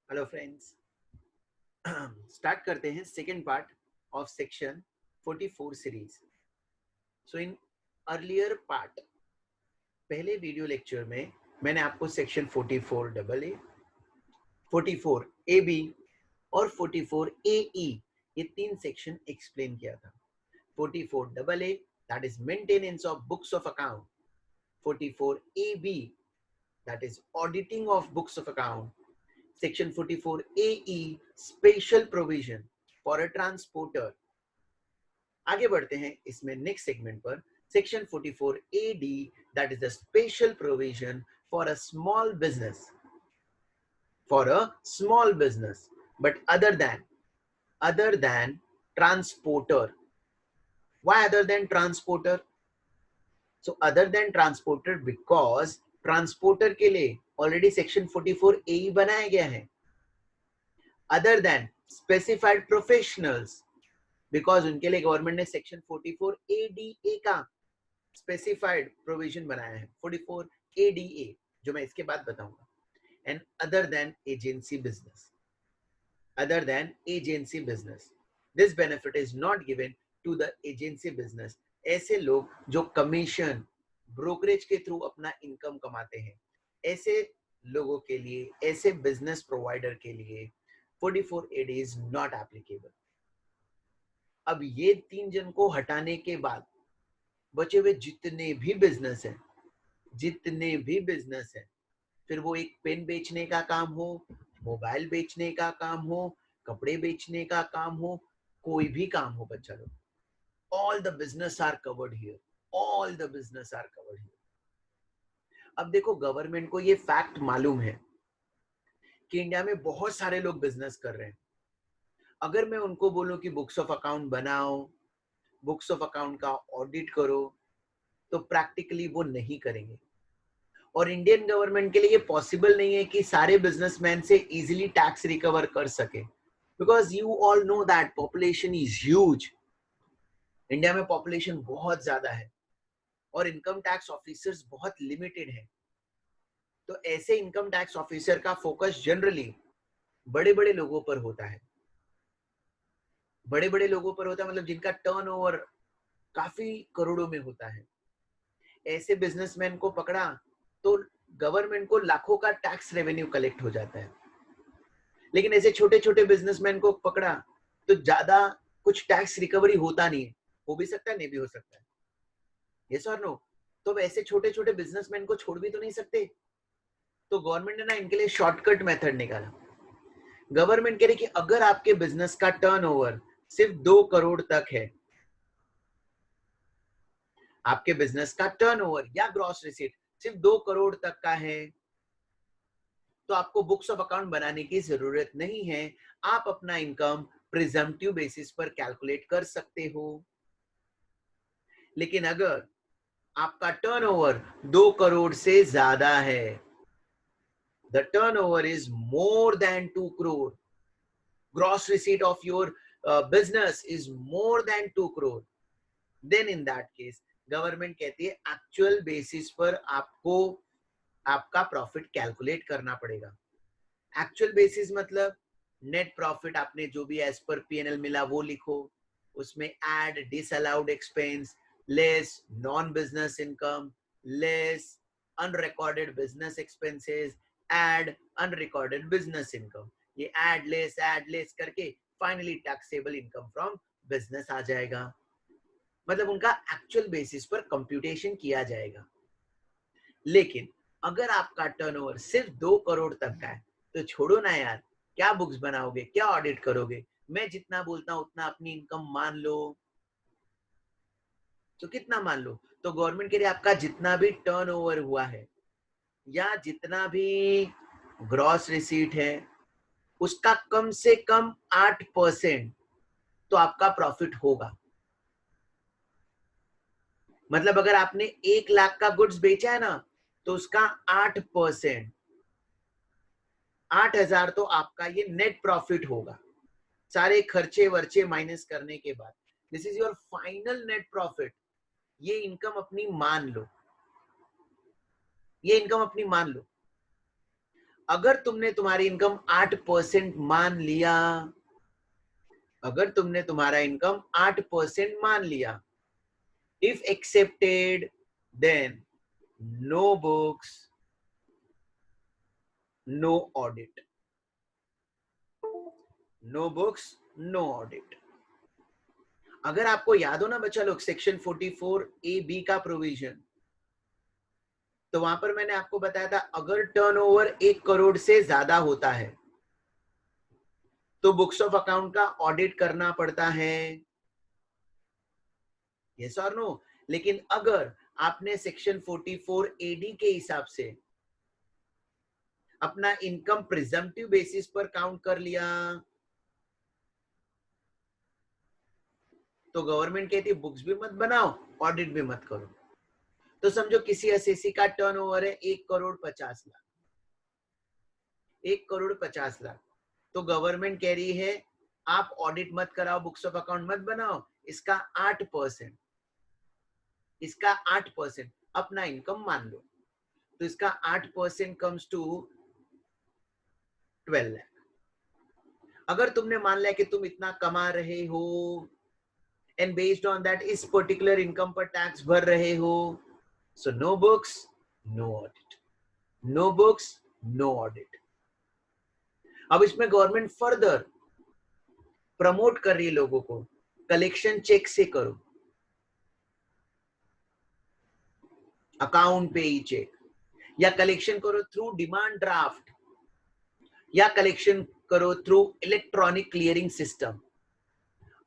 Hello friends, start करते हैं second part of section 44 series. So in earlier part, पहले video lecture में मैंने आपको section 44 double A, 44 A B और 44 ए ई ये तीन सेक्शन एक्सप्लेन किया था। 44 double A that is maintenance of books of account, 44 A B that is auditing of books of account, Section 44AE special provision for a transporter. आगे बढ़ते हैं इसमें next segment पर। Section 44AD that is the special provision for a small business but other than transporter. Why other than transporter? So other than transporter because transporter के लिए already section 44AE बनाया गया है। Other than specified professionals because उनके लिए government ने section 44ADA का specified provision बनाया है, 44ADA, जो मैं इसके बाद बताऊंगा। And other than agency business, this benefit is not given to the agency business. ऐसे लोग जो कमीशन ब्रोकरेज के थ्रू अपना इनकम कमाते हैं, ऐसे लोगों के लिए, ऐसे बिजनेस प्रोवाइडर के लिए 44AD इज नॉट एप्लीकेबल। अब ये तीन जन को हटाने के बाद बचे हुए जितने भी बिजनेस है, फिर वो एक पेन बेचने का काम हो, मोबाइल बेचने का काम हो, कपड़े बेचने का काम हो, कोई भी काम हो बच्चा लोग, all the business are covered here. अब देखो, गवर्नमेंट को ये फैक्ट मालूम है कि इंडिया में बहुत सारे लोग बिजनेस कर रहे हैं। अगर मैं उनको बोलूं कि बुक्स ऑफ अकाउंट बनाओ, बुक्स ऑफ अकाउंट का ऑडिट करो, तो प्रैक्टिकली वो नहीं करेंगे। और इंडियन गवर्नमेंट के लिए ये पॉसिबल नहीं है कि सारे बिजनेसमैन से इजीली टैक्स रिकवर कर सके, because you all know that population is huge. India में पॉपुलेशन बहुत ज्यादा है और इनकम टैक्स ऑफिसर्स बहुत लिमिटेड है। तो ऐसे इनकम टैक्स ऑफिसर का फोकस जनरली बड़े बड़े लोगों पर होता है। मतलब जिनका टर्नओवर काफी करोड़ों में होता है। ऐसे बिजनेसमैन को पकड़ा तो गवर्नमेंट को लाखों का टैक्स रेवेन्यू कलेक्ट हो जाता है। लेकिन ऐसे छोटे छोटे बिजनेसमैन को पकड़ा तो ज्यादा कुछ टैक्स रिकवरी होता नहीं है। हो भी सकता है, नहीं भी हो सकता है। यस और नो? तो ऐसे छोटे छोटे बिजनेसमैन को छोड़ भी तो नहीं सकते। तो गवर्नमेंट ने ना इनके लिए शॉर्टकट मेथड निकाला। गवर्नमेंट कह रही कि अगर आपके बिजनेस का टर्नओवर सिर्फ 2 करोड़ तक है, आपके बिजनेस का टर्नओवर या ग्रॉस रिसीट सिर्फ 2 करोड़ तक का है, तो आपको बुक्स ऑफ अकाउंट बनाने की जरूरत नहीं है। आप अपना इनकम प्रिजम्पटिव बेसिस पर कैलकुलेट कर सकते हो। लेकिन अगर आपका टर्नओवर 2 करोड़ से ज्यादा है, the turnover is more than 2 crore, gross receipt of your business is more than 2 crore, then in that case government कहती है एक्चुअल बेसिस पर आपको आपका प्रॉफिट कैलकुलेट करना पड़ेगा। एक्चुअल बेसिस मतलब नेट प्रॉफिट आपने जो भी एज पर पीएनएल मिला वो लिखो, उसमें add disallowed expense, less non business income, less unrecorded business expenses, add unrecorded business income. ये ऐड लेस करके finally taxable income from business आ जाएगा। मतलब उनका एक्चुअल बेसिस पर कंप्यूटेशन किया जाएगा। लेकिन अगर आपका टर्नओवर सिर्फ 2 करोड़ तक का है तो छोड़ो ना यार, क्या बुक्स बनाओगे, क्या ऑडिट करोगे? मैं जितना बोलता हूं उतना अपनी इनकम मान लो। तो कितना मान लो? तो गवर्नमेंट के लिए आपका जितना भी टर्नओवर हुआ है या जितना भी ग्रॉस रिसीट है, उसका कम से कम 8% तो आपका प्रॉफिट होगा। मतलब अगर आपने 1 लाख का गुड्स बेचा है ना, तो उसका 8%, 8,000 तो आपका ये नेट प्रॉफिट होगा, सारे खर्चे वर्चे माइनस करने के बाद। This is your final net profit. ये इनकम अपनी मान लो, अगर तुमने तुम्हारी इनकम 8% मान लिया, अगर तुमने तुम्हारा इनकम 8% मान लिया, if accepted, then no books, no audit. No books, no audit. अगर आपको याद हो ना बच्चा लोग, सेक्शन 44A-B का प्रोविजन, तो वहां पर मैंने आपको बताया था अगर टर्नओवर 1 करोड़ से ज्यादा होता है तो बुक्स ऑफ अकाउंट का ऑडिट करना पड़ता है, यस और नो। लेकिन अगर आपने सेक्शन 44AD के हिसाब से अपना इनकम प्रिजम्पटिव बेसिस पर काउंट कर लिया, तो गवर्नमेंट कहती है बुक्स भी मत बनाओ, ऑडिट भी मत करो। तो समझो किसी एसएससी का टर्नओवर है 1,50,00,000, 1,50,00,000, तो गवर्नमेंट कह रही है आप ऑडिट मत कराओ, बुक्स ऑफ अकाउंट मत बनाओ, इसका 8%, इसका 8% अपना इनकम मान लो, तो इसका 8% कम्स टू 12 लाख। अगर तुमने मान लिया कि तुम इतना कमा रहे हो एंड बेस्ड ऑन दैट इस पर्टिकुलर इनकम पर टैक्स भर रहे हो, so no books, no audit, no books, no audit. अब इसमें गवर्नमेंट फर्दर प्रमोट कर रही है लोगों को, कलेक्शन चेक से करो, अकाउंट पे ही चेक, या कलेक्शन करो थ्रू डिमांड ड्राफ्ट, या कलेक्शन करो थ्रू इलेक्ट्रॉनिक क्लियरिंग सिस्टम।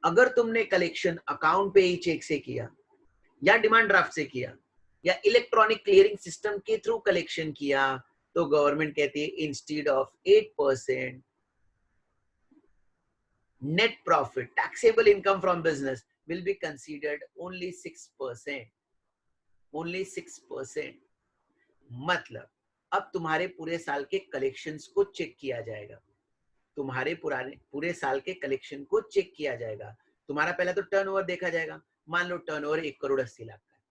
अगर तुमने कलेक्शन अकाउंट पे ही चेक से किया, या डिमांड ड्राफ्ट से किया, या इलेक्ट्रॉनिक क्लियरिंग सिस्टम के थ्रू कलेक्शन किया, तो गवर्नमेंट कहती है instead of 8% net profit taxable income from business will be considered only 6%, only 6%। मतलब अब तुम्हारे पूरे साल के कलेक्शंस को चेक किया जाएगा, तुम्हारे पूरे साल के कलेक्शन को चेक किया जाएगा। तुम्हारा पहले तो टर्नओवर देखा जाएगा, मान लो टर्नओवर 1,80,00,000 का है,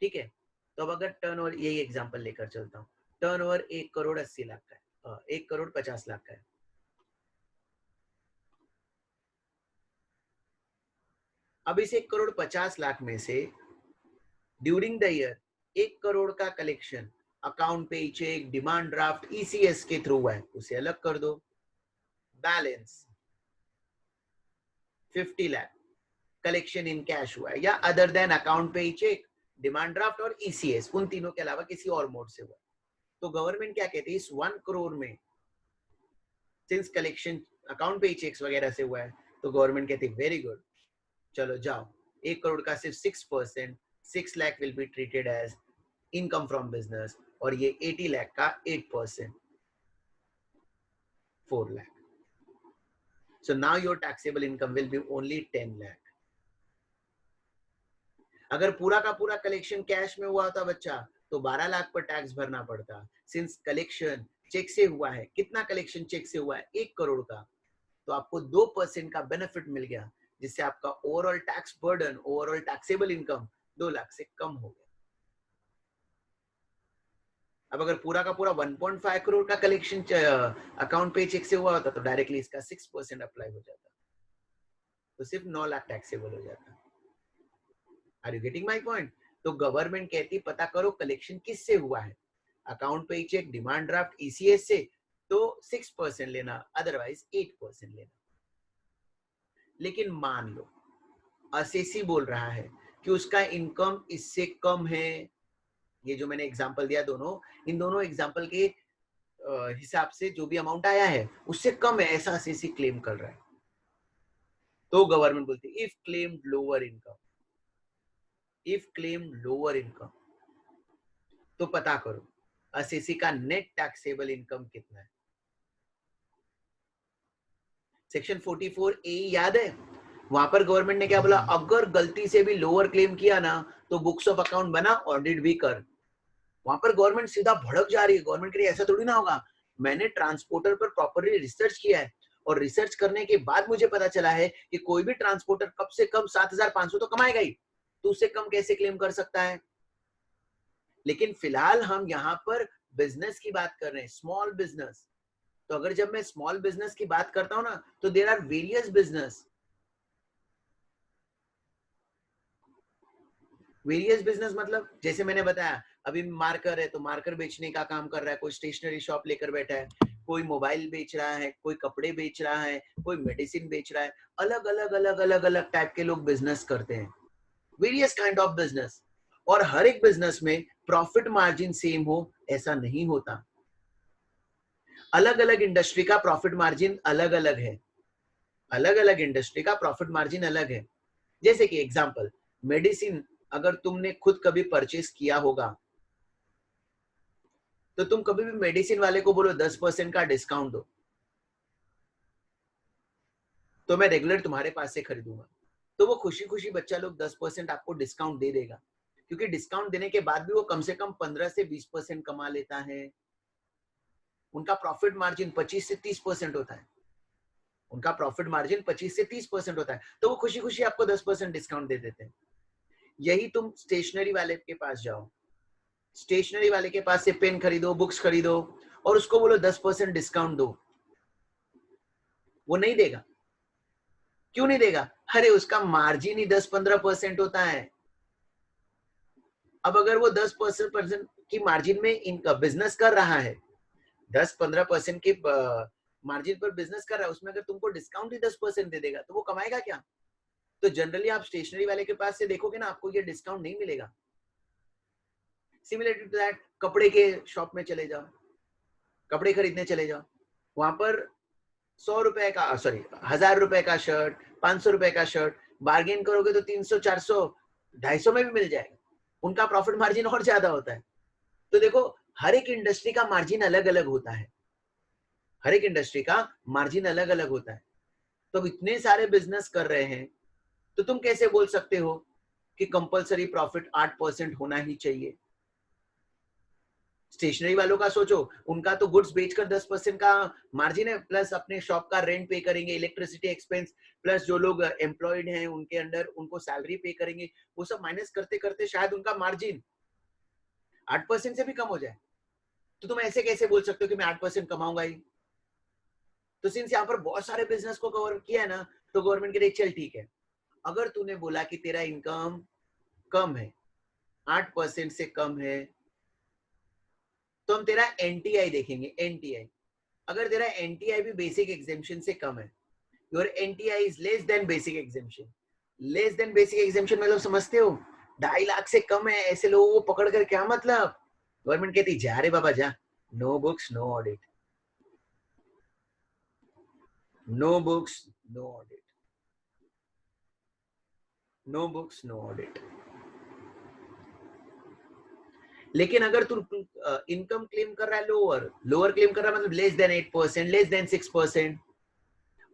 ठीक है। तो अब अगर टर्नओवर, यही एग्जांपल लेकर चलता हूँ, टर्नओवर 1,80,00,000 का है, 1,50,00,000 का है। अब इस 1,50,00,000 में से ड्यूरिंग द ईयर 1 करोड़ का कलेक्शन अकाउंट पे चेक, डिमांड ड्राफ्ट, ईसीएस के थ्रू है, उसे अलग कर दो। Balance 50 lakh collection in cash हुआ है, या अदर देन अकाउंट पे चेक, डिमांड ड्राफ्ट और ईसीएस, उन तीनों के अलावा किसी और मोड से हुआ। तो गवर्नमेंट क्या कहती है, इस 1 करोड़ में सिंस कलेक्शन अकाउंट पे चेक्स वगैरह से हुआ है, तो गवर्नमेंट कहती है वेरी गुड, चलो जाओ, 1 करोड़ का सिर्फ 6%, 6 lakh will be treated as income from business, और ये 80 लाख का 8%, 4 lakh. So now your taxable income will be only 10 lakh. अगर पूरा का पूरा कलेक्शन कैश में हुआ होता बच्चा, तो 12 लाख पर टैक्स भरना पड़ता। सिंस कलेक्शन चेक से हुआ है, कितना कलेक्शन चेक से हुआ है, 1 करोड़ का, तो आपको 2% का बेनिफिट मिल गया, जिससे आपका overall tax burden, overall taxable income 2 lakh से कम हो गया। अब अगर पूरा का पूरा 1.5 करोड़ का कलेक्शन अकाउंट पे चेक से हुआ होता, तो डायरेक्टली इसका 6% अप्लाई हो जाता, तो सिर्फ 9 लाख टैक्सेबल हो जाता। Are you getting my point? तो गवर्नमेंट कहती पता करो कलेक्शन किससे हुआ है, अकाउंट पे चेक, डिमांड ड्राफ्ट, ईसीएस से, तो 6% लेना, अदरवाइज 8% लेना। लेकिन मान लो असेसी बोल रहा है कि उसका इनकम इससे कम है, ये जो मैंने एग्जांपल दिया दोनों, इन दोनों एग्जांपल के हिसाब से जो भी अमाउंट आया है उससे कम है, ऐसा असेसी क्लेम कर रहा है। तो गवर्नमेंट बोलती है if claimed lower income, if claimed lower income, तो पता करो असेसी का नेट टैक्सेबल इनकम कितना है। सेक्शन 44A याद है, वहां पर गवर्नमेंट ने क्या बोला, अगर गलती से भी लोअर क्लेम किया ना, तो बुक्स ऑफ अकाउंट बना, ऑडिट भी कर। वहां पर गवर्नमेंट सीधा भड़क जा रही है, गवर्नमेंट कह रही है ऐसा थोड़ी ना होगा, मैंने ट्रांसपोर्टर पर प्रॉपरली रिसर्च किया है, और रिसर्च करने के बाद मुझे पता चला है कि कोई भी ट्रांसपोर्टर कम से कम 7,500 तो कमाएगा ही, तो उससे कम कैसे क्लेम कर सकता है। लेकिन फिलहाल हम यहाँ पर बिजनेस की बात कर रहे हैं, स्मॉल बिजनेस। तो अगर जब मैं स्मॉल बिजनेस की बात करता हूं ना, तो there are various business. Various business मतलब जैसे मैंने बताया, अभी मार्कर है तो मार्कर बेचने का काम कर रहा है, कोई स्टेशनरी शॉप लेकर बैठा है, कोई मोबाइल बेच रहा है, कोई कपड़े बेच रहा है, कोई मेडिसिन बेच रहा है। अलग अलग अलग अलग अलग टाइप के लोग बिजनेस करते हैं, वेरियस काइंड ऑफ बिजनेस। और हर एक बिजनेस में प्रॉफिट मार्जिन सेम हो ऐसा नहीं होता। अलग अलग इंडस्ट्री का प्रॉफिट मार्जिन अलग अलग है, अलग अलग इंडस्ट्री का प्रॉफिट मार्जिन अलग है। जैसे कि एग्जांपल, मेडिसिन अगर तुमने खुद कभी परचेस किया होगा, तो तुम कभी भी मेडिसिन वाले को बोलो 10% का डिस्काउंट दो, तो मैं रेगुलर तुम्हारे पास से खरीदूंगा, तो वो खुशी खुशी बच्चा लोग 10% आपको डिस्काउंट दे देगा, क्योंकि डिस्काउंट देने के बाद भी वो कम से कम 15 से 20% कमा लेता है। उनका प्रॉफिट मार्जिन 25 से 30% होता है, उनका प्रॉफिट मार्जिन 25 से 30% होता है, तो वो खुशी खुशी आपको 10% डिस्काउंट दे देते हैं। यही तुम स्टेशनरी वाले के पास जाओ, स्टेशनरी वाले के पास से पेन खरीदो, बुक्स खरीदो, और उसको बोलो 10% डिस्काउंट दो, वो नहीं देगा। क्यों नहीं देगा? अरे उसका मार्जिन ही 10-15% होता है। अब अगर वो 10% की मार्जिन में इनका बिजनेस कर रहा है, 10-15% के मार्जिन पर बिजनेस कर रहा है, उसमें अगर तुमको डिस्काउंट ही 10% दे देगा, तो वो कमाएगा क्या? तो जनरली आप स्टेशनरी वाले के पास से देखोगे ना, आपको ये डिस्काउंट नहीं मिलेगा। सिमिलर टू दैट, कपड़े के शॉप में चले जाओ, कपड़े खरीदने चले जाओ, वहां पर 100 रुपए का, सॉरी 1000 रुपए का शर्ट, 500 रुपए का शर्ट, बार्गेन करोगे तो 300, 400, 250 में भी मिल जाएगा। उनका प्रॉफिट मार्जिन और ज्यादा होता है। तो देखो, हर एक इंडस्ट्री का मार्जिन अलग अलग होता है, हर एक इंडस्ट्री का मार्जिन अलग अलग होता है। तो इतने सारे बिजनेस कर रहे हैं, तो तुम कैसे बोल सकते हो कि कंपलसरी प्रॉफिट 8% होना ही चाहिए? स्टेशनरी वालों का सोचो, उनका तो गुड्स बेचकर 10% का मार्जिन है, प्लस अपने शॉप का रेंट पे करेंगे, इलेक्ट्रिसिटी एक्सपेंस, प्लस जो लोग एम्प्लॉयड हैं उनके अंडर उनको सैलरी पे करेंगे, वो सब माइनस करते करते शायद उनका मार्जिन 8% से भी कम हो जाए। तो तुम ऐसे कैसे बोल सकते हो कि मैं 8% कमाऊंगा ही? तो सिंस यहाँ पर बहुत सारे बिजनेस को कवर किया है ना, तो गवर्नमेंट के लिए चल ठीक है, अगर तूने बोला कि तेरा इनकम कम है, 8% से कम है, तो हम तेरा एनटीआई देखेंगे। एनटीआई, अगर तेरा एनटीआई भी बेसिक एग्जेम्पशन से कम है, your NTI is less than basic exemption. Less than basic exemption मतलब समझते हो, 2.5 लाख से कम है, ऐसे लोगों को पकड़कर क्या मतलब? गवर्नमेंट कहती जा रे बाबा जा, no books no audit, no books no audit, no books no audit. लेकिन अगर तू इनकम क्लेम कर रहा है लोअर, लोअर क्लेम कर रहा है मतलब लेस देन 8%, लेस देन 6%,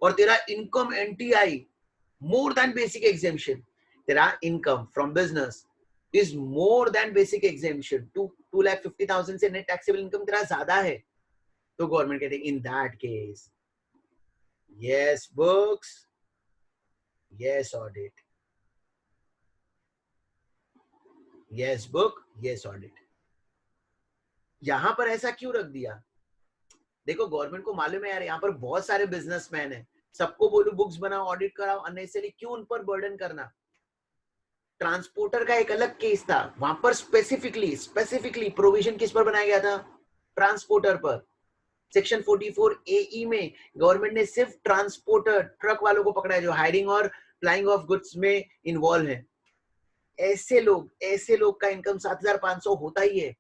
और तेरा income NTI more than basic exemption, तेरा income from business is more than basic exemption, 2,50,000 से net taxable income तेरा ज्यादा है, तो गवर्नमेंट कहते हैं in that case yes books, yes audit, yes book, yes audit। यहां पर ऐसा क्यों रख दिया? देखो, गवर्नमेंट को मालूम है यार, यहाँ पर बहुत सारे बिजनेसमैन है, सबको बोलू बुक्स बनाओ, ऑडिट कराओ, अननेसेसरी क्यों उन पर बर्डन करना? ट्रांसपोर्टर का एक अलग केस था, वहां पर स्पेसिफिकली स्पेसिफिकली प्रोविजन किस पर बनाया गया था? ट्रांसपोर्टर पर। सेक्शन 44 एई में गवर्नमेंट ने सिर्फ ट्रांसपोर्टर, ट्रक वालों को पकड़ा है जो हायरिंग और फ्लाइंग ऑफ गुड्स में इन्वॉल्व है। ऐसे लोग का इनकम 7,500 होता ही है।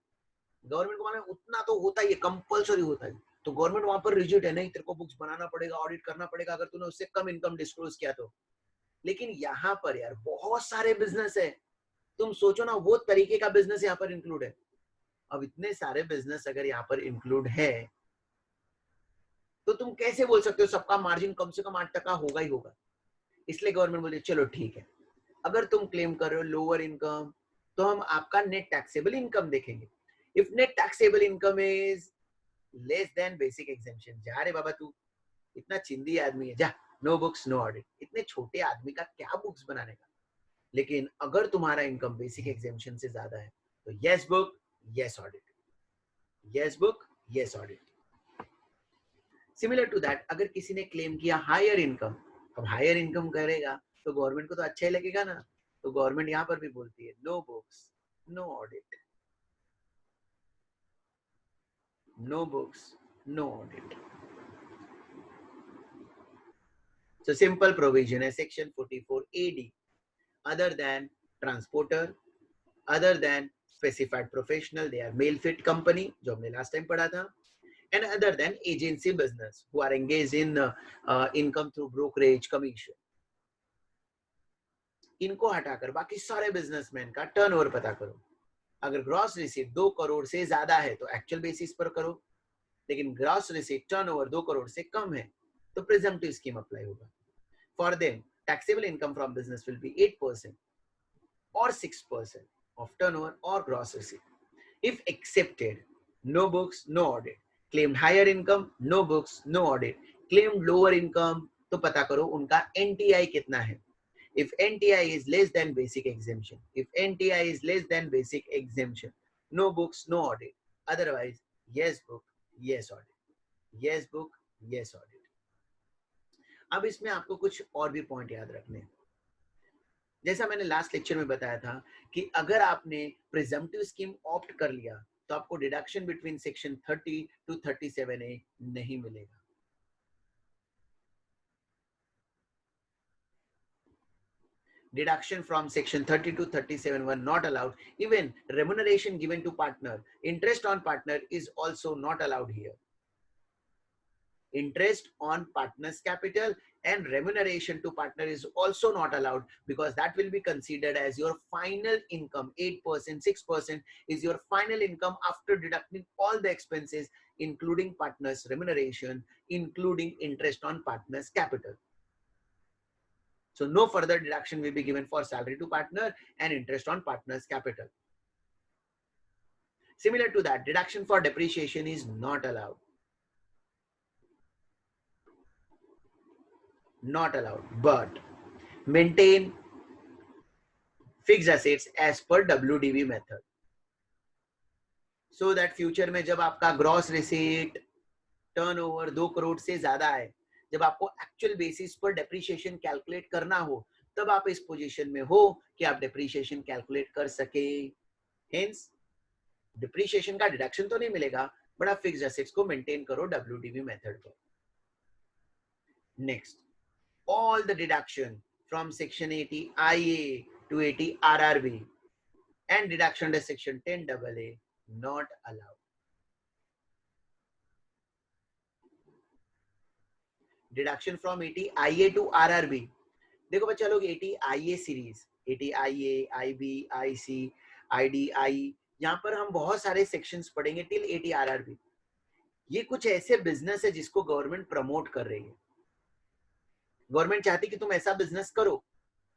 गवर्नमेंट को मालूम है उतना तो होता ही है, कंपलसरी होता है। तो गवर्नमेंट वहां पर रिजिड है, नहीं तेरे को बुक्स बनाना पड़ेगा, ऑडिट करना पड़ेगा, अगर तूने उससे कम इनकम डिस्क्लोज किया तो। लेकिन यहाँ पर यार बहुत सारे बिजनेस है, तुम सोचो ना, वो तरीके का बिजनेस यहाँ पर इंक्लूड है। अब इतने सारे बिजनेस अगर यहाँ पर इंक्लूड है, तो तुम कैसे बोल सकते हो सबका मार्जिन कम से कम 8% होगा ही होगा? इसलिए गवर्नमेंट बोले चलो ठीक है, अगर तुम क्लेम कर रहे हो लोअर इनकम, तो हम आपका नेट टैक्सेबल इनकम देखेंगे। If net taxable income is less than basic exemption, जा रे बाबा तू इतना चिंदी आदमी है, जा, नो बुक्स नो ऑडिट। इतने छोटे आदमी का क्या बुक्स बनाने का? लेकिन अगर तुम्हारा इनकम बेसिक एग्जेम्पशन से ज्यादा है, तो yes book, yes audit. yes book, yes audit. Similar to that, अगर किसी ने क्लेम किया हायर इनकम, अब हायर इनकम करेगा तो गवर्नमेंट को तो अच्छा ही लगेगा ना, तो गवर्नमेंट यहां पर भी बोलती है no books, no audit, no books, no audit. So simple provision है section 44 AD. Other than transporter, other than specified professional, they are male fit company जो हमने last time पढ़ा था, and other than agency business who are engaged in income through brokerage commission. इनको हटाकर बाकी सारे businessman का टर्नओवर पता करो. अगर ग्रॉस रिसीट 2 करोड़ से ज्यादा है तो एक्चुअल बेसिस पर करो, लेकिन ग्रॉस रिसीट टर्नओवर 2 करोड़ से कम है तो प्रिजम्पटिव स्कीम अप्लाई होगा. For them, taxable income from business will be 8% or 6% of turnover or gross receipt. If accepted, no books, no audit. Claimed higher income, no books, no audit. Claimed lower income, तो पता करो उनका NTI कितना है. If NTI is less than basic exemption, if NTI is less than basic exemption, no books, no audit. Otherwise, yes book, yes audit. Yes book, yes audit. अब इसमें आपको कुछ और भी पॉइंट याद रखने हैं. जैसा मैंने लास्ट लेक्चर में बताया था कि अगर आपने प्रिजम्पटिव स्कीम ऑप्ट कर लिया तो आपको deduction between section 30 to 37A नहीं मिलेगा. Deduction from section 30 to 37 were not allowed. Even remuneration given to partner, interest on partner is also not allowed here. Interest on partner's capital and remuneration to partner is also not allowed because that will be considered as your final income. 8%, 6% is your final income after deducting all the expenses, including partner's remuneration, including interest on partner's capital. So no further deduction will be given for salary to partner and interest on partner's capital. Similar to that, deduction for depreciation is not allowed. Not allowed, but maintain fixed assets as per WDV method. So that future में जब आपका gross receipt turnover 2 crore से ज्यादा है, जब आपको actual basis पर depreciation calculate करना हो, तब आप इस पोजीशन में हो कि आप डेप्रिसिएशन कैलकुलेट कर सके. हेंस डिप्रिसिएशन का डिडक्शन तो नहीं मिलेगा, बट आप फिक्स्ड एसेट्स को मेंटेन करो WDV मेथड पर. Next, all the deduction from section 80 IA to 80 RRB and deduction under section 10 AA not allowed. Deduction from 80 IA to RRB. देखो बच्चा लोग 80 IA series, 80 IA, IB, IC, IDI, यहाँ पर हम बहुत सारे सेक्शंस पढ़ेंगे टिल 80 RRB. ये कुछ ऐसे बिजनेस है जिसको गवर्नमेंट प्रमोट कर रही है. गवर्नमेंट चाहती कि तुम ऐसा बिजनेस करो.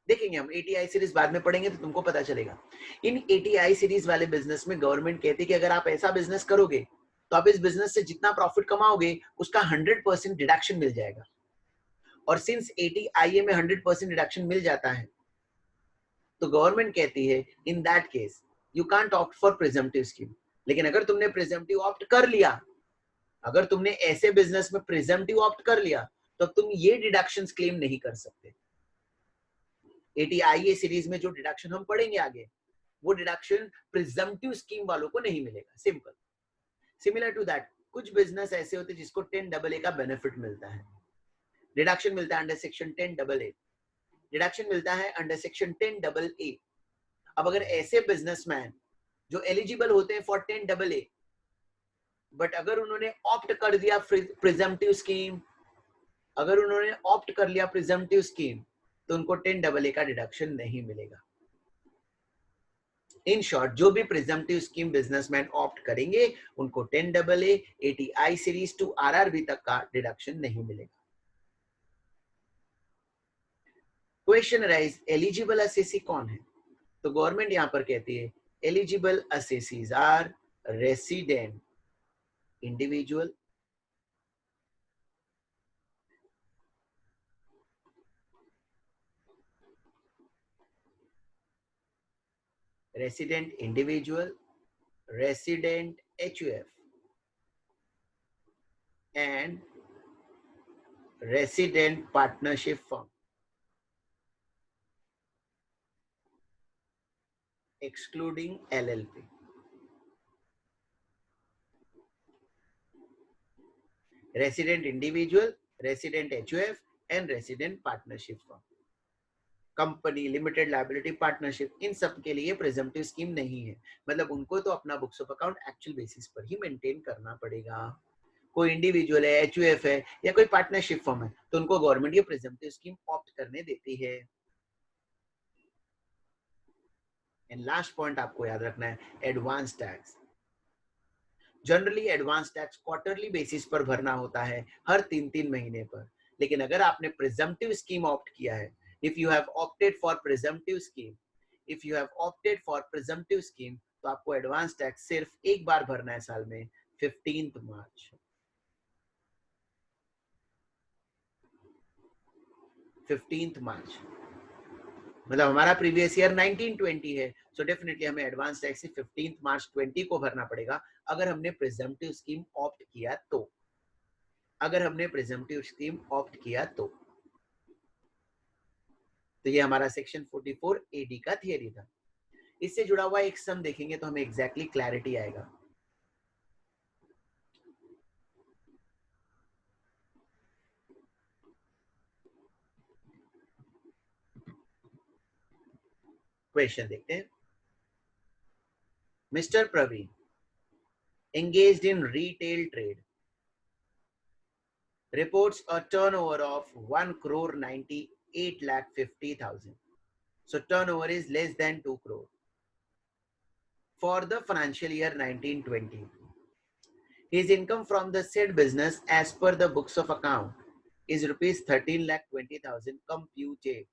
देखेंगे हम 80I सीरीज बाद में पढ़ेंगे तो तुमको पता चलेगा. इन 80I सीरीज वाले बिजनेस में गवर्नमेंट कहती है कि अगर आप ऐसा बिजनेस करोगे तो आप इस बिजनेस से जितना प्रॉफिट कमाओगे उसका 100% डिडक्शन मिल जाएगा. और सिंस 80IA में 100% डिडक्शन मिल जाता है तो गवर्नमेंट कहती है in that case you can't opt for presumptive scheme. लेकिन अगर तुमने प्रिजम्पटिव ऑप्ट कर लिया, अगर तुमने ऐसे बिजनेस में प्रिजम्पटिव ऑप्ट कर लिया तो तुम ये डिडक्शंस क्लेम नहीं कर सकते. 80IA सीरीज में जो डिडक्शन हम पढ़ेंगे आगे, वो डिडक्शन प्रिजम्पटिव स्कीम वालों को नहीं मिलेगा. सिंपल. सिमिलर टू दैट, कुछ बिजनेस ऐसे होते हैं जिसको 10AA का बेनिफिट मिलता है. डिडक्शन मिलता है अंडर सेक्शन 10AA, डिडक्शन मिलता है अंडर सेक्शन 10AA. अब अगर ऐसे बिजनेसमैन जो एलिजिबल होते हैं फॉर 10AA, बट अगर उन्होंने ऑप्ट कर दिया प्रिजम्पटिव स्कीम, अगर उन्होंने ऑप्ट कर लिया प्रिजम्पटिव स्कीम, तो उनको 10AA का डिडक्शन नहीं मिलेगा. इन शॉर्ट, जो भी प्रिजम्पटिव स्कीम बिजनेसमैन ऑप्ट करेंगे उनको 10AA, 80I series to RRB तक का डिडक्शन नहीं मिलेगा. क्वेश्चन राइज, एलिजिबल असेसी कौन है? तो गवर्नमेंट यहां पर कहती है eligible assessees are resident individual, resident individual, resident HUF, and resident partnership firm, excluding LLP. Resident individual, resident HUF and resident partnership firm. Company, limited liability, partnership, इन सब के लिए प्रिजम्पटिव स्कीम नहीं है. मतलब उनको तो अपना books of account actual basis पर ही मेंटेन करना पड़ेगा. कोई इंडिविजुअल है, एचयूएफ है या कोई पार्टनरशिप फर्म है तो उनको गवर्नमेंट ये प्रिजम्पटिव स्कीम ऑप्ट करने देती है. एंड लास्ट पॉइंट आपको याद रखना है, advance tax. Generally advance tax quarterly basis पर भरना होता है, हर 3-3 महीने पर. लेकिन अगर आपने प्रिजम्पटिव स्कीम ऑप्ट किया है, if you have opted for presumptive scheme, if you have opted for presumptive scheme, तो आपको एडवांस टैक्स सिर्फ एक बार भरना है साल में, 15th मार्च. 15th मार्च मतलब हमारा प्रीवियस ईयर 1920 है, सो डेफिनेटली हमें एडवांस टैक्स 15th मार्च 20 को भरना पड़ेगा अगर हमने प्रिजम्पटिव स्कीम ऑप्ट किया तो. अगर हमने प्रिजम्पटिव स्कीम ऑप्ट किया तो ये हमारा सेक्शन 44 एडी का थियरी था. इससे जुड़ा हुआ एक सम देखेंगे तो हमें एग्जैक्टली क्लैरिटी आएगा. क्वेश्चन देखते हैं. Mister Praveen engaged in retail trade reports a turnover of 1,98,50,000. So turnover is less than 2 crore for the financial year 1920. His income from the said business as per the books of account is rupees 13,20,000 computed.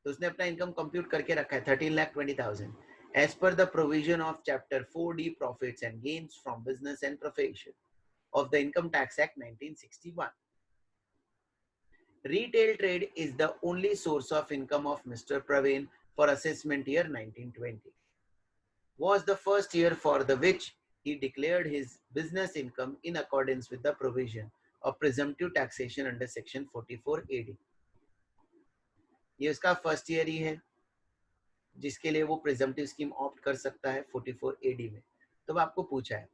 तो उसने अपना income compute करके रखा है 13,20,000 as per the provision of chapter 4D profits and gains from business and profession of the Income Tax Act 1961. Retail trade is the only source of income of Mr. Praveen for assessment year 1920. Was the first year for the which he declared his business income in accordance with the provision of presumptive taxation under section 44 AD. ये उसका first year ही है जिसके लिए वो presumptive scheme opt कर सकता है 44 AD में. तो आपको पूछा है,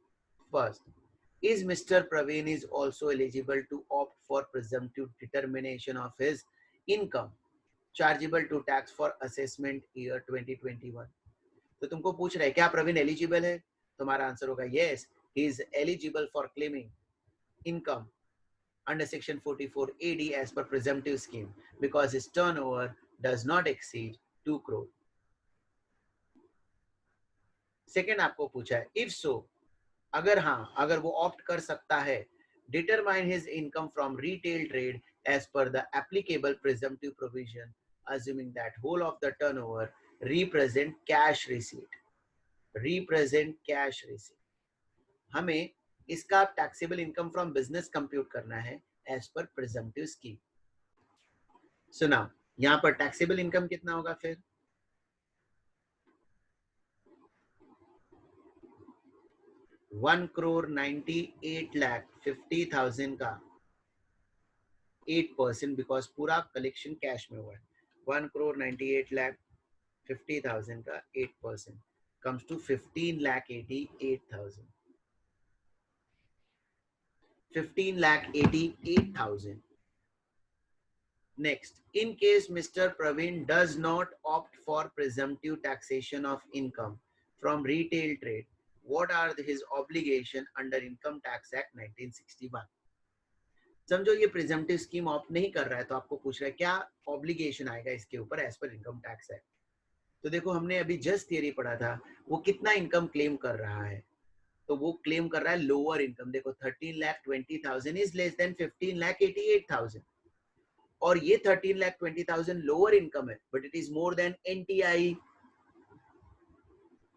first, is Mr. Praveen is also eligible to opt for presumptive determination of his income chargeable to tax for assessment year 2021. तो तुमको पूछ रहा है क्या प्रवीण एलिजिबल है? तुम्हारा आंसर होगा yes, he is eligible for claiming income under section 44 AD as per presumptive scheme because his turnover does not exceed 2 crore. Second आपको पूछा है इफ सो, अगर हाँ, अगर वो ऑप्ट कर सकता है, determine his income from retail trade as per the applicable presumptive provision assuming that whole of the turnover represent cash receipt. represent cash receipt. हमें इसका taxable income from business compute करना है एज पर प्रिजम्पटिव स्कीम. सुना, यहाँ पर taxable income कितना होगा फिर? 1,98,50,000 का 8% बिकॉज पूरा कलेक्शन कैश में हुआ है. 1,98,50,000 का 8% comes to 15,88,000. 15,88,000. Next, in case Mr. Praveen does not opt for presumptive taxation of income from retail trade, what are his obligation under Income Tax Act 1961? समझो ये प्रिजम्पटिव स्कीम ऑप्ट नहीं कर रहा है तो आपको पूछ रहा है क्या ऑब्लिगेशन आएगा इसके ऊपर as per income tax act. तो देखो हमने अभी जस्ट थियरी पढ़ा था, वो कितना इनकम क्लेम कर रहा है, तो वो क्लेम कर रहा है लोअर इनकम. देखो 13,20,000 इज लेस देन 15,88,000 और ये 13,20,000 लोअर इनकम है but it is more then NTI,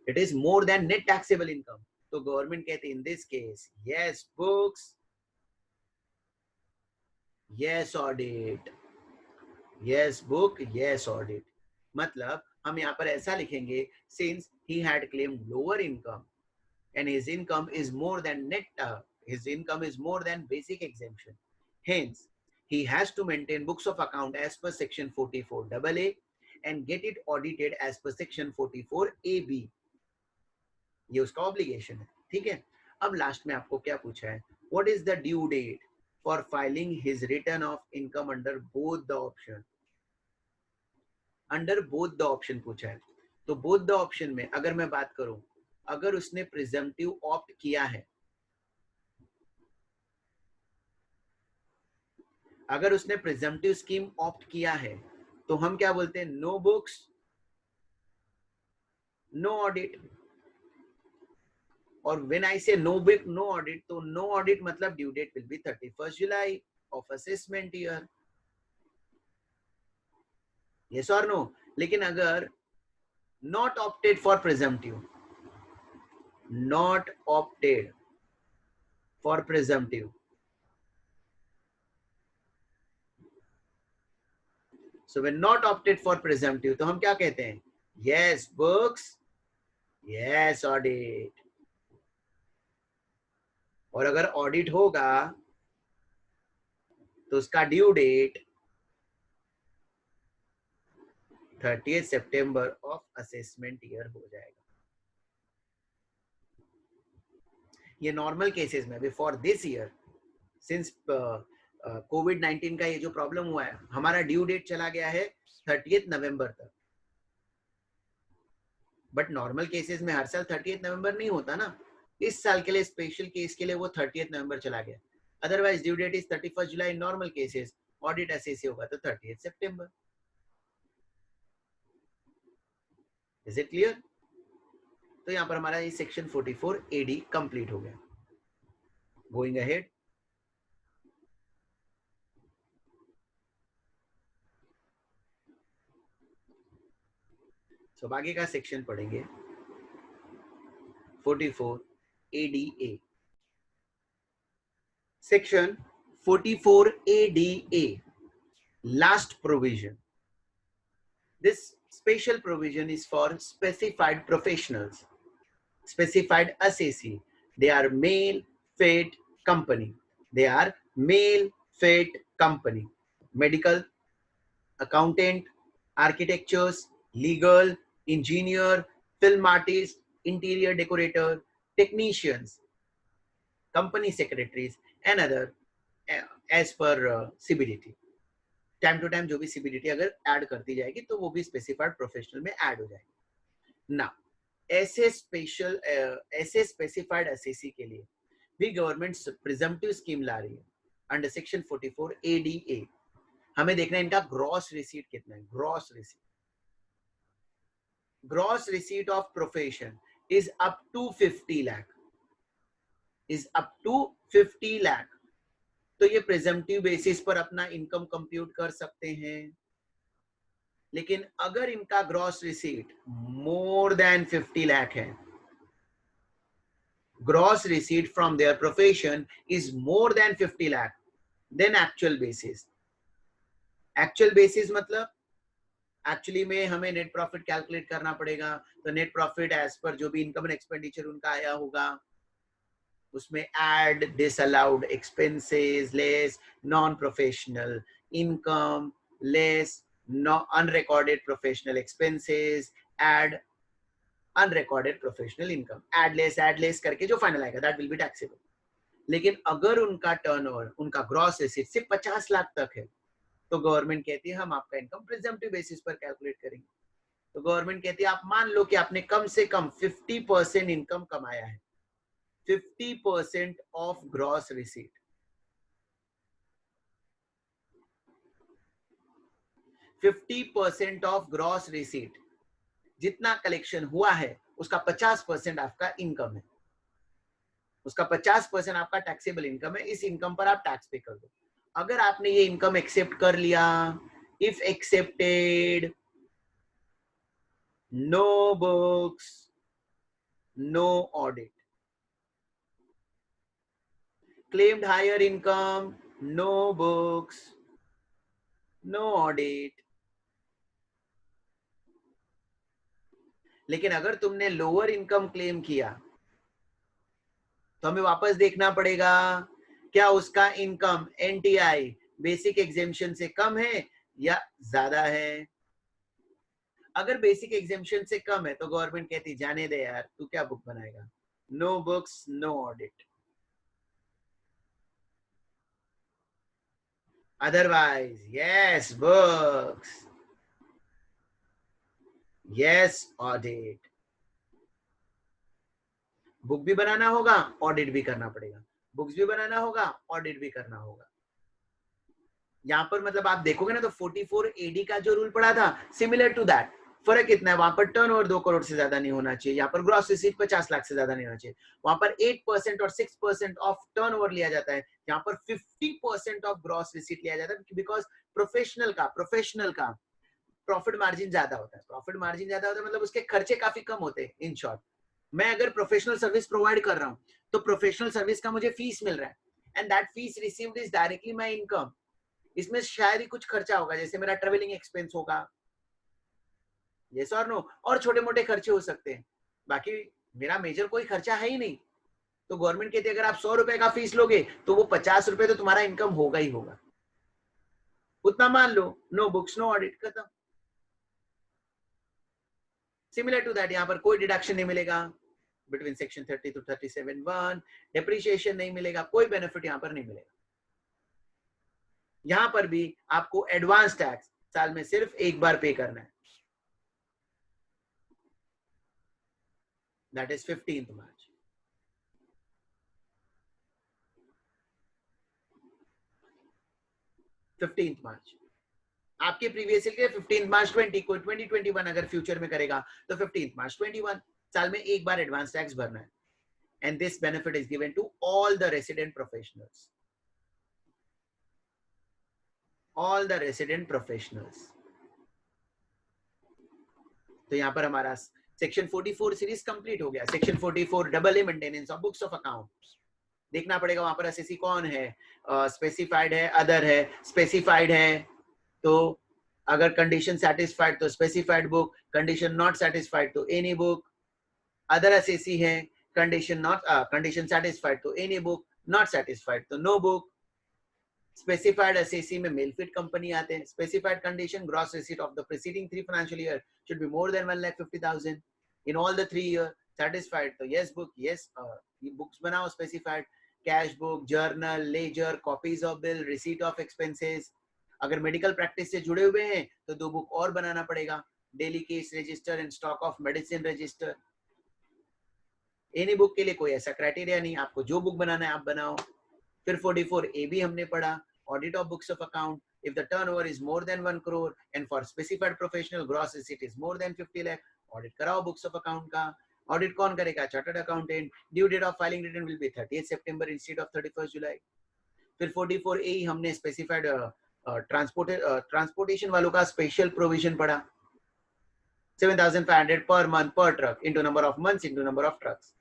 it is more then net taxable income. तो गवर्नमेंट कहते हैं in this case yes books, yes audit, yes book, yes audit. मतलब हम यहाँ पर ऐसा लिखेंगे since he had claimed lower income and his income is more than net his income is more than basic exemption. Hence, he has to maintain books of account as per section 44 AA and get it audited as per section 44 AB. ये उसका obligation है, ठीक है। अब last में आपको क्या पूछा है, what is the due date for filing his return of income under both the option. Under both the option पूछा है, तो बोथ द ऑप्शन में अगर मैं बात करूं, अगर उसने प्रिजम्पटिव ऑप्ट किया है, अगर उसने प्रिजम्पटिव स्कीम ऑप्ट किया है, तो हम क्या बोलते हैं, नो बुक्स नो ऑडिट। और when I say no book no audit, तो नो ऑडिट मतलब due date will be 31st July of assessment year, yes और नो। लेकिन अगर not opted for presumptive, not opted for presumptive, so when not opted for presumptive, तो हम क्या कहते हैं, yes books, yes audit। और अगर ऑडिट होगा तो उसका due date 30th September of assessment year हो जाएगा। ये नॉर्मल केसेस में, बिफोर दिस ईयर सिंस कोविड-19 का ये जो प्रॉब्लम हुआ है, हमारा ड्यू डेट चला गया है 30th नवंबर तक। बट नॉर्मल केसेस में हर साल 30th नवंबर नहीं होता ना, इस साल के लिए स्पेशल केस के लिए वो 30th नवंबर चला गया। Otherwise due date is 31st July in normal cases, audit एसएसी होगा तो 30th September. Is it clear? तो यहाँ पर हमारा ये सेक्शन 44 एडी कंप्लीट हो गया। गोइंग अहेड, सो आगे का सेक्शन पढ़ेंगे 44 ADA। Section 44 ADA, last provision. This special provision is for specified professionals, specified assessee. They are male fed company. They are male fed company. Medical, accountant, architectures, legal, engineer, film artist, interior decorator, technicians, company secretaries, and other as per CBDT. Time to time जो भी CBDT अगर add करती जाएगी तो वो भी specified professional में add हो जाएगी ना। ऐसे स्पेसिफाइड एसएससी के लिए भी गवर्नमेंट प्रिजम्पटिव स्कीम ला रही है अंडर सेक्शन 44 एडीए। हमें देखना है इनका ग्रॉस रिसीट कितना है। Gross receipt of profession is up to 50 lakh, is up to 50 lakh. तो ये प्रिजम्पटिव बेसिस पर अपना इनकम कंप्यूट कर सकते हैं। लेकिन अगर इनका gross receipt more than 50 lakh है, gross receipt from their profession is more than 50 lakh, then actual basis. Actual basis मतलब एक्चुअली में हमें नेट प्रॉफिट कैलकुलेट करना पड़ेगा। तो नेट प्रॉफिट एज पर जो भी इनकम एंड एक्सपेंडिचर उनका आया होगा उसमें add disallowed expenses less non-professional income less unrecorded professional expenses add unrecorded professional income, add less करके जो फाइनल आएगा that will be taxable। लेकिन अगर उनका टर्नओवर, उनका ग्रॉस रिसीट सिर्फ 50 लाख तक है तो गवर्नमेंट कहती है हम आपका इनकम प्रिजम्पटिव बेसिस पर कैलकुलेट करेंगे। तो गवर्नमेंट कहती है आप मान लो कि आपने कम से कम 50% इनकम कमाया है, 50% of gross receipt, 50% of gross receipt, जितना कलेक्शन हुआ है उसका 50% आपका इनकम है, उसका 50% आपका टैक्सेबल इनकम है। इस इनकम पर आप टैक्स पे कर दो। अगर आपने ये इनकम एक्सेप्ट कर लिया, if accepted, no books no audit. claimed higher income, no books, no audit। लेकिन अगर तुमने लोअर इनकम क्लेम किया तो हमें वापस देखना पड़ेगा क्या उसका इनकम एनटीआई बेसिक एग्जेम्पशन से कम है या ज्यादा है। अगर बेसिक एग्जेम्पशन से कम है तो गवर्नमेंट कहती जाने दे यार, तू क्या बुक बनाएगा, no books no audit. Otherwise yes books, yes audit. Book भी बनाना होगा, ऑडिट भी करना पड़ेगा, बुक्स भी बनाना होगा, ऑडिट भी करना होगा। यहाँ पर मतलब आप देखोगे ना तो 44 एडी का जो रूल पड़ा था सिमिलर टू दैट। फर्क कितना है, वहां पर टर्नओवर 2 करोड़ से ज्यादा नहीं होना चाहिए, यहाँ पर ग्रॉस रिसीट 50 लाख से ज्यादा नहीं होना चाहिए। वहां पर 8% और 6% ऑफ टर्नओवर लिया जाता है, यहाँ पर 50% ऑफ ग्रॉस रिसीट लिया जाता है, बिकॉज प्रोफेशनल का प्रॉफिट मार्जिन ज्यादा होता है। प्रॉफिट मार्जिन ज्यादा होता है मतलब उसके खर्चे काफी कम होते हैं। इन शॉर्ट, मैं अगर प्रोफेशनल सर्विस प्रोवाइड कर रहा हूँ तो प्रोफेशनल सर्विस का मुझे फीस मिल रहा है, and that fees received is directly my income. इसमें शायद ही कुछ खर्चा होगा, जैसे मेरा ट्रेवलिंग एक्सपेंस होगा, यस और नो, और छोटे मोटे खर्चे हो सकते हैं, बाकी मेरा मेजर कोई खर्चा है ही नहीं। तो गवर्नमेंट कहती है अगर आप 100 रुपए का फीस लोगे तो वो 50 रुपए तो तुम्हारा इनकम होगा ही होगा, उतना मान लो। नो बुक्स नो ऑडिट, खत्म। सिमिलर टू दैट यहाँ पर कोई डिडक्शन नहीं मिलेगा बिटवीन सेक्शन 30 टू 37(1), डेप्रिसिएशन नहीं मिलेगा, कोई बेनिफिट यहाँ पर नहीं मिलेगा। यहाँ पर भी आपको एडवांस टैक्स साल में सिर्फ एक बार पे करना है, दैट इज 15th मार्च। आपके प्रीवियस ईयर के 15 मार्च 20 को 2021 अगर फ्यूचर में करेगा तो 15 मार्च 21 साल में एक बार एडवांस टैक्स भरना है। And this benefit is given to all the resident professionals, all the resident professionals. तो यहाँ पर हमारा सेक्शन 44 सीरीज कंप्लीट हो गया। Section 44 double A maintenance of books of account, देखना पड़ेगा वहां पर एसएससी कौन है, स्पेसिफाइड है, अदर है, स्पेसिफाइड है तो अगर कंडीशन सेटिस्फाइड तो specified book, condition not satisfied तो एनी बुक। अदर एसएससी है, कंडीशन सेटिस्फाइड तो एनी बुक, नॉट सेटिस्फाइड तो नो बुक। स्पेसिफाइड एसएससी में मेल फिट कंपनी आते हैं। Specified condition, gross receipt of the preceding 3 financial year should be more than 1,50,000 in all the 3 year। satisfied तो yes book, yes books बनाओ specified, cash book, journal, ledger, copies of bill, receipt of expenses. अगर medical practice से जुड़े हुए हैं तो 2 book और बनाना पड़ेगा, daily case register and stock of medicine register. Any book के लिए कोई ऐसा क्राइटेरिया नहीं, आपको जो बुक बनाना है आप बनाओ। फिर 44 ए भी हमने पढ़ा, audit of books of account. if the turnover is more than 1 crore and for specified professional gross receipt is more than 50 lakh, audit कराओ बुक्स ऑफ अकाउंट का। ऑडिट कौन करेगा, chartered accountant. Due date of filing return will be 30th September instead of 31st July. फिर 44 ए हमने specified transportation वालों का special provision पढ़ा, 7,500 per month पर truck into number of months into number of trucks.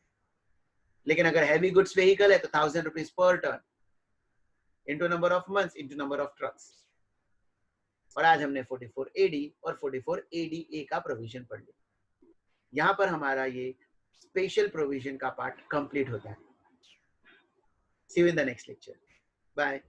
लेकिन अगर हैवी गुड्स व्हीकल है तो 1,000 rupees per ton into number of months into number of trucks. और आज हमने 44 एडी और 44 एडीए का प्रोविजन पढ़ लिया। यहाँ पर हमारा ये स्पेशल प्रोविजन का पार्ट कंप्लीट होता है। See you in the next lecture, bye.